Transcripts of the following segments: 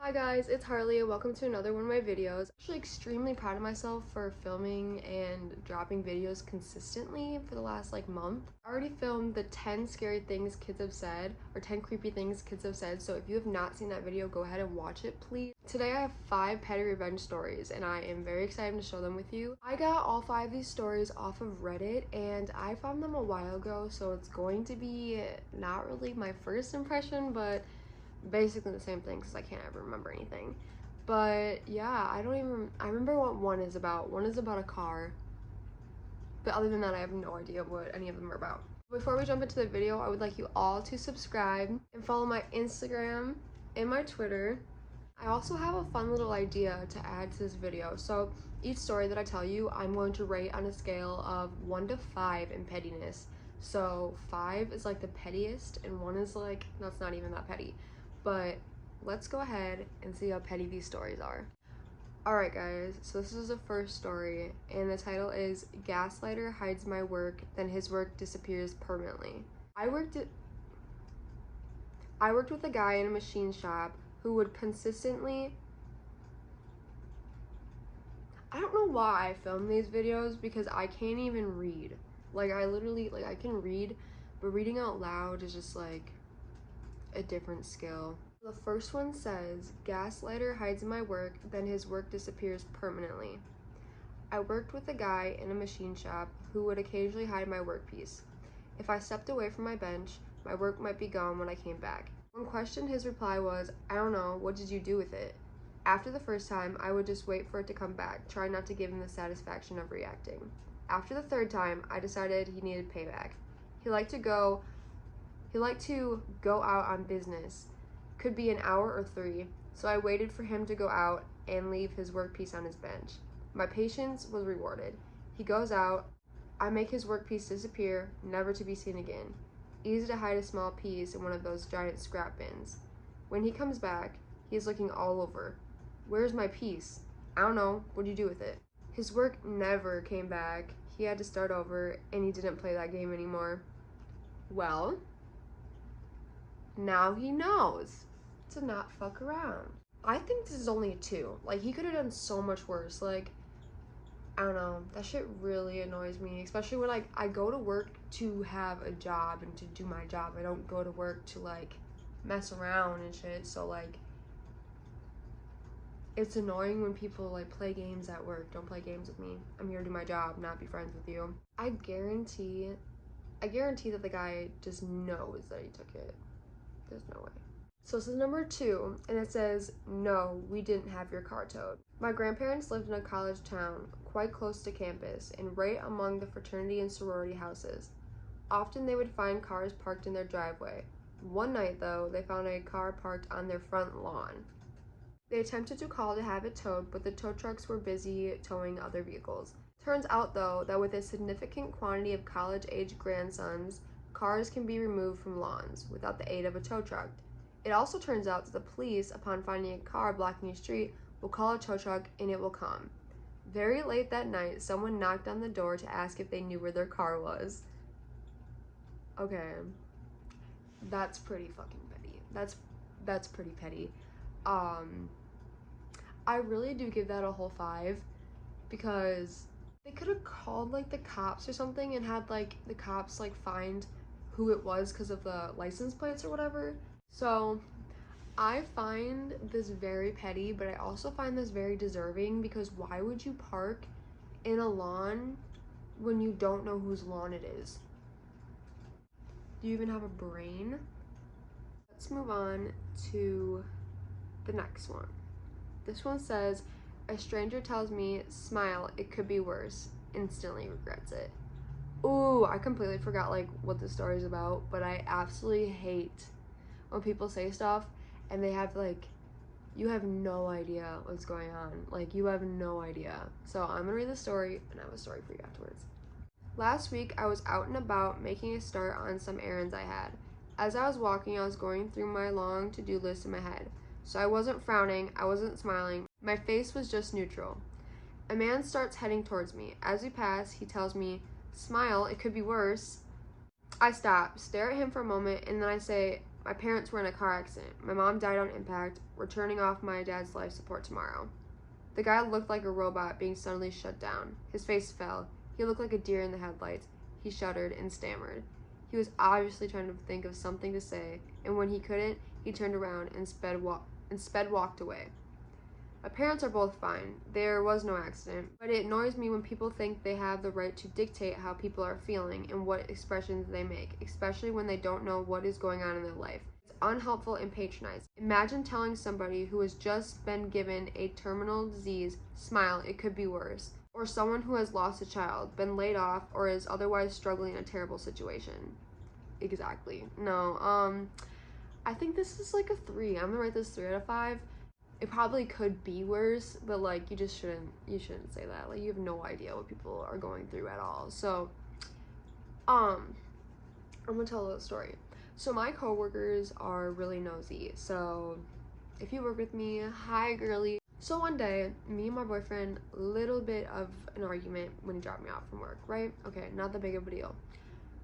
Hi guys, it's Harley and welcome to another one of my videos. I'm actually extremely proud of myself for filming and dropping videos consistently for the last month. I already filmed the 10 scary things kids have said, or 10 creepy things kids have said, so if you have not seen that video, go ahead and watch it please. Today I have 5 petty revenge stories and I am very excited to show them with you. I got all 5 of these stories off of Reddit and I found them a while ago, so it's going to be not really my first impression, but basically the same thing because I can't ever remember anything. But yeah, I remember what one is about. One is about a car, but other than that I have no idea what any of them are about. Before we jump into the video, I would like you all to subscribe and follow my Instagram and my Twitter. I also have a fun little idea to add to this video. So each story that I tell you, I'm going to rate on a scale of 1 to 5 in pettiness. So 5 is like the pettiest and 1 is like, that's not even that petty. But let's go ahead and see how petty these stories are. Alright guys, so this is the first story and the title is Gaslighter Hides My Work, Then His Work Disappears Permanently. I worked with a guy in a machine shop who would consistently, I don't know why I film these videos because I can't even read. I can read, but reading out loud is just a different skill. The first one says, Gaslighter hides my work, then his work disappears permanently. I worked with a guy in a machine shop who would occasionally hide my workpiece. If I stepped away from my bench, my work might be gone when I came back. When questioned, his reply was, I don't know, what did you do with it? After the first time, I would just wait for it to come back, try not to give him the satisfaction of reacting. After the third time, I decided he needed payback. He liked to go out on business. Could be an hour or 3, so I waited for him to go out and leave his workpiece on his bench. My patience was rewarded. He goes out, I make his workpiece disappear, never to be seen again. Easy to hide a small piece in one of those giant scrap bins. When he comes back, he is looking all over. Where's my piece? I don't know, what do you do with it? His work never came back. He had to start over and he didn't play that game anymore. Well, now he knows to not fuck around. I think this is only a 2. He could have done so much worse. I don't know. That shit really annoys me, especially when I go to work to have a job and to do my job. I don't go to work to mess around and shit. So it's annoying when people play games at work. Don't play games with me. I'm here to do my job, not be friends with you. I guarantee that the guy just knows that he took it. There's no way. So this is number 2, and it says, no, we didn't have your car towed. My grandparents lived in a college town, quite close to campus, and right among the fraternity and sorority houses. Often they would find cars parked in their driveway. One night, though, they found a car parked on their front lawn. They attempted to call to have it towed, but the tow trucks were busy towing other vehicles. Turns out, though, that with a significant quantity of college-age grandsons, cars can be removed from lawns without the aid of a tow truck. It also turns out that the police, upon finding a car blocking a street, will call a tow truck and it will come. Very late that night, someone knocked on the door to ask if they knew where their car was. Okay, that's pretty fucking petty. That's pretty petty. I really do give that a whole 5 because they could have called the cops or something and had the cops find who it was because of the license plates or whatever. So I find this very petty, but I also find this very deserving because why would you park in a lawn when you don't know whose lawn it is? Do you even have a brain? Let's move on to the next one. This one says, a stranger tells me, smile, it could be worse, instantly regrets it. Ooh, I completely forgot what the story is about, but I absolutely hate when people say stuff and they have you have no idea what's going on. You have no idea. So I'm gonna read the story and I have a story for you afterwards. Last week I was out and about making a start on some errands I had. As I was walking, I was going through my long to-do list in my head. So I wasn't frowning, I wasn't smiling, my face was just neutral. A man starts heading towards me. As we pass, he tells me, smile, it could be worse. I stop, stare at him for a moment, and then I say, My parents were in a car accident. My mom died on impact. We're turning off my dad's life support tomorrow. The guy looked like a robot being suddenly shut down. His face fell. He looked like a deer in the headlights. He shuddered and stammered. He was obviously trying to think of something to say, and when he couldn't, he turned around and walked away. My parents are both fine. There was no accident, but it annoys me when people think they have the right to dictate how people are feeling and what expressions they make, especially when they don't know what is going on in their life. It's unhelpful and patronizing. Imagine telling somebody who has just been given a terminal disease, smile, it could be worse. Or someone who has lost a child, been laid off, or is otherwise struggling in a terrible situation. Exactly. No, I think this is like a 3. I'm gonna rate this 3 out of 5. It probably could be worse, but like you shouldn't say that. Like you have no idea what people are going through at all. So I'm gonna tell a little story. So my coworkers are really nosy. So if you work with me, hi girly. So one day, me and my boyfriend, little bit of an argument when he dropped me off from work, right? Okay, not that big of a deal.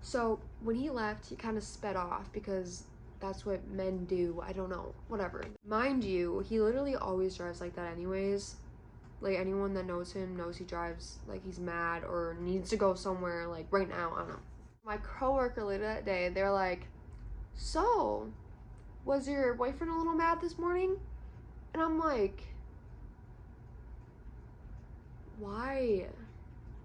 So when he left, he kind of sped off because that's what men do. I don't know, whatever. Mind you, he literally always drives like that anyways. Like anyone that knows him knows he drives like he's mad or needs to go somewhere like right now, I don't know. My coworker later that day, they're like, so, was your boyfriend a little mad this morning? And I'm like, why?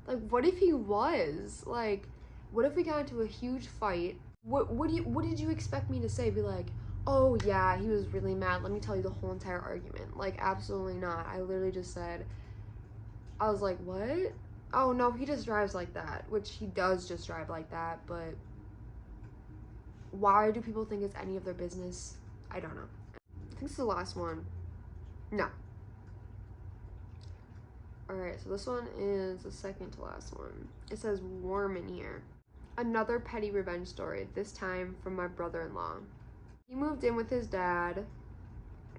Like, what if he was? Like, what if we got into a huge fight? What did you expect me to say? Be like, oh yeah, he was really mad. Let me tell you the whole entire argument. Like, absolutely not. I literally just said, I was like, what? Oh no, he just drives like that, which he does just drive like that, but why do people think it's any of their business? I don't know. I think this is the last one. No. Alright, so this one is the second to last one. It says warm in here. Another petty revenge story, this time from my brother-in-law. He moved in with his dad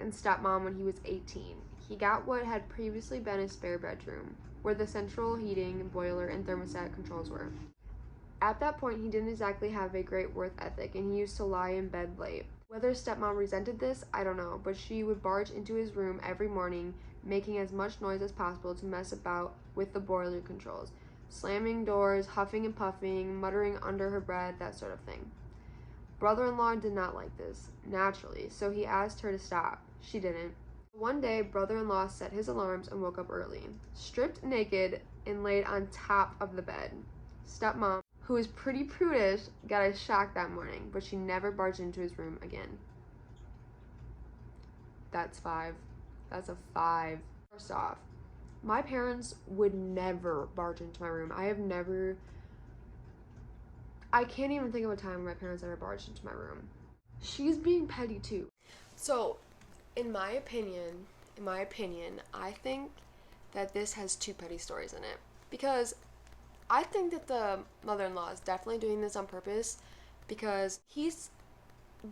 and stepmom when he was 18. He got what had previously been a spare bedroom, where the central heating, boiler, and thermostat controls were. At that point, he didn't exactly have a great work ethic, and he used to lie in bed late. Whether stepmom resented this, I don't know, but she would barge into his room every morning, making as much noise as possible to mess about with the boiler controls, slamming doors, huffing and puffing, muttering under her breath, that sort of thing. Brother-in-law did not like this, naturally, so he asked her to stop. She didn't. One day, brother-in-law set his alarms and woke up early, stripped naked and laid on top of the bed. Stepmom, who was pretty prudish, got a shock that morning, but she never barged into his room again. That's 5. That's a 5. First off, my parents would never barge into my room. I can't even think of a time when my parents ever barged into my room. She's being petty too. So, in my opinion, I think that this has 2 petty stories in it. Because I think that the mother-in-law is definitely doing this on purpose because he's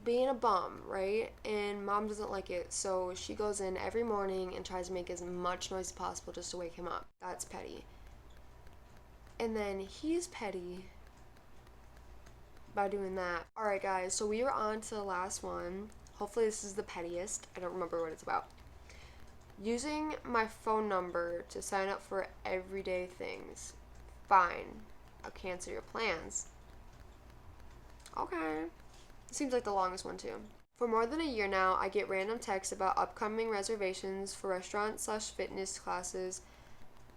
being a bum, right? And mom doesn't like it, so she goes in every morning and tries to make as much noise as possible just to wake him up. That's petty. And then he's petty by doing that. Alright guys, so we are on to the last one. Hopefully this is the pettiest. I don't remember what it's about. Using my phone number to sign up for everyday things. Fine. I'll cancel your plans. Okay. Seems like the longest one too. For more than a year now, I get random texts about upcoming reservations for restaurant/fitness classes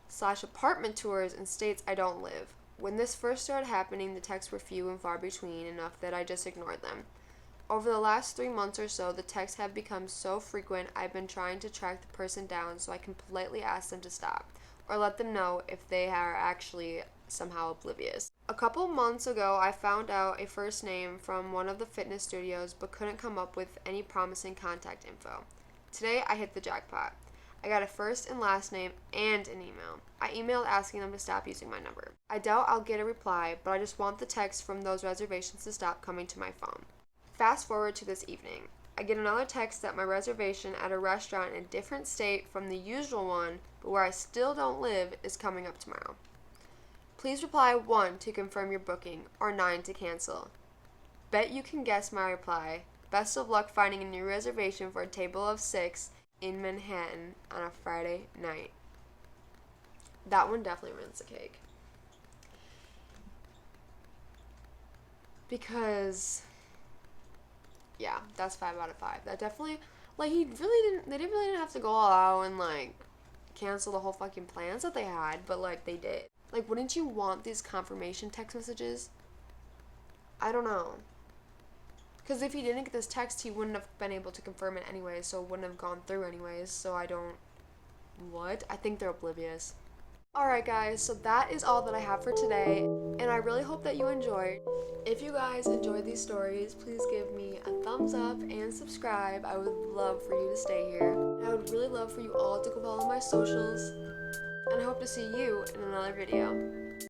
/apartment tours in states I don't live. When this first started happening, the texts were few and far between, enough that I just ignored them. Over the last 3 months or so, the texts have become so frequent, I've been trying to track the person down so I can politely ask them to stop, or let them know if they are actually somehow oblivious. A couple months ago, I found out a first name from one of the fitness studios but couldn't come up with any promising contact info. Today, I hit the jackpot. I got a first and last name and an email. I emailed asking them to stop using my number. I doubt I'll get a reply, but I just want the text from those reservations to stop coming to my phone. Fast forward to this evening. I get another text that my reservation at a restaurant in a different state from the usual one, but where I still don't live, is coming up tomorrow. Please reply 1 to confirm your booking, or 9 to cancel. Bet you can guess my reply. Best of luck finding a new reservation for a table of 6 in Manhattan on a Friday night. That one definitely wins the cake. Because, yeah, that's 5 out of 5. That definitely, like, they didn't really have to go all out and, like, cancel the whole fucking plans that they had, but, like, they did. Like, wouldn't you want these confirmation text messages? I don't know. Because if he didn't get this text, he wouldn't have been able to confirm it anyways, so it wouldn't have gone through anyways, so I don't... What? I think they're oblivious. Alright guys, so that is all that I have for today, and I really hope that you enjoyed. If you guys enjoyed these stories, please give me a thumbs up and subscribe. I would love for you to stay here. And I would really love for you all to go follow my socials, and I hope to see you in another video.